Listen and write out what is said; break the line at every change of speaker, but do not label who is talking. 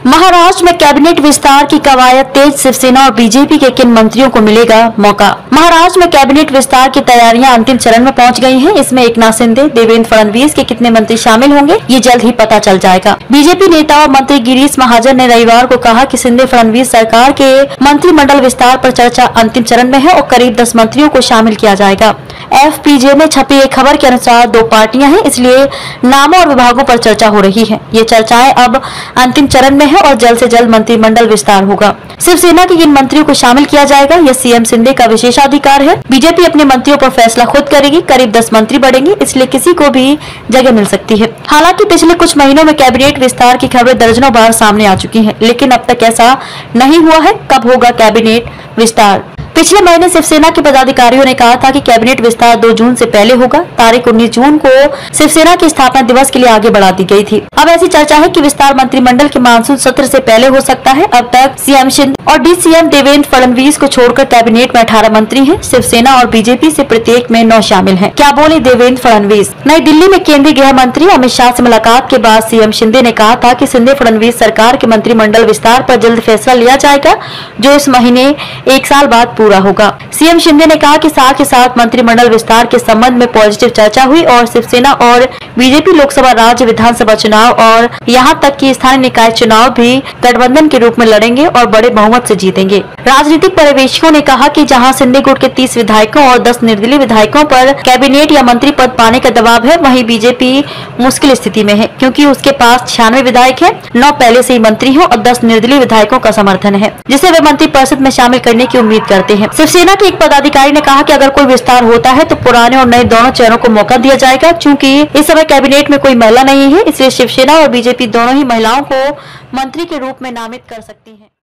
महाराष्ट्र में कैबिनेट विस्तार की कवायद तेज, शिवसेना और बीजेपी के किन मंत्रियों को मिलेगा मौका। महाराष्ट्र में कैबिनेट विस्तार की तैयारियां अंतिम चरण में पहुंच गई हैं। इसमें एकनाथ शिंदे, देवेंद्र फडणवीस के कितने मंत्री शामिल होंगे ये जल्द ही पता चल जाएगा। बीजेपी नेता और मंत्री गिरीश महाजन ने रविवार को कहा कि शिंदे फडणवीस सरकार के मंत्रिमंडल विस्तार पर चर्चा अंतिम चरण में है और करीब 10 मंत्रियों को शामिल किया जाएगा। FPJ में छपी एक खबर के अनुसार 2 पार्टियां हैं, इसलिए नामों और विभागों पर चर्चा हो रही है। ये चर्चाएं अब अंतिम चरण में है और जल्द से जल्द मंत्रिमंडल विस्तार होगा। शिवसेना के किन मंत्रियों को शामिल किया जाएगा यह CM शिंदे का विशेषाधिकार है। बीजेपी अपने मंत्रियों पर फैसला खुद करेगी। करीब 10 मंत्री बढ़ेंगे, इसलिए किसी को भी जगह मिल सकती है। हालांकि पिछले कुछ महीनों में कैबिनेट विस्तार की खबरें दर्जनों बार सामने आ चुकी हैं, लेकिन अब तक ऐसा नहीं हुआ है। कब होगा कैबिनेट विस्तार? पिछले महीने शिवसेना के पदाधिकारियों ने कहा था कि कैबिनेट विस्तार 2 जून से पहले होगा। तारीख 19 जून को शिवसेना के स्थापना दिवस के लिए आगे बढ़ा दी गई थी। अब ऐसी चर्चा है कि विस्तार मंत्रिमंडल के मानसून सत्र से पहले हो सकता है। अब तक CM शिंदे और DCM देवेंद्र फडणवीस को छोड़कर कैबिनेट में 18 मंत्री हैं। शिवसेना और बीजेपी से प्रत्येक में 9 शामिल हैं। क्या बोले देवेंद्र फडणवीस? नई दिल्ली में केंद्रीय गृह मंत्री अमित शाह से मुलाकात के बाद CM शिंदे ने कहा था कि शिंदे फडणवीस सरकार के मंत्रिमंडल विस्तार पर जल्द फैसला लिया जाएगा, जो इस महीने 1 साल बाद पूरा होगा। CM शिंदे ने कहा कि साथ ही साथ मंत्रिमंडल विस्तार के संबंध में पॉजिटिव चर्चा हुई और शिवसेना और बीजेपी लोकसभा, राज्य विधानसभा चुनाव और यहां तक कि स्थानीय निकाय चुनाव भी गठबंधन के रूप में लड़ेंगे और बड़े बहुमत से जीतेंगे। राजनीतिक पर्यवेक्षकों ने कहा कि जहां शिंदे गुट के 30 विधायकों और 10 निर्दलीय विधायकों पर कैबिनेट या मंत्री पद पाने का दबाव है, वहीं बीजेपी मुश्किल स्थिति में है, क्योंकि उसके पास 96 विधायक है, 9 पहले से ही मंत्री हैं और 10 निर्दलीय विधायकों का समर्थन है, जिसे वे मंत्रिपरिषद में शामिल करने की उम्मीद करते हैं। शिवसेना के एक पदाधिकारी ने कहा कि अगर कोई विस्तार होता है तो पुराने और नए दोनों चेहरों को मौका दिया जाएगा। चूंकि इस समय कैबिनेट में कोई महिला नहीं है, इसलिए शिवसेना और बीजेपी दोनों ही महिलाओं को मंत्री के रूप में नामित कर सकती हैं।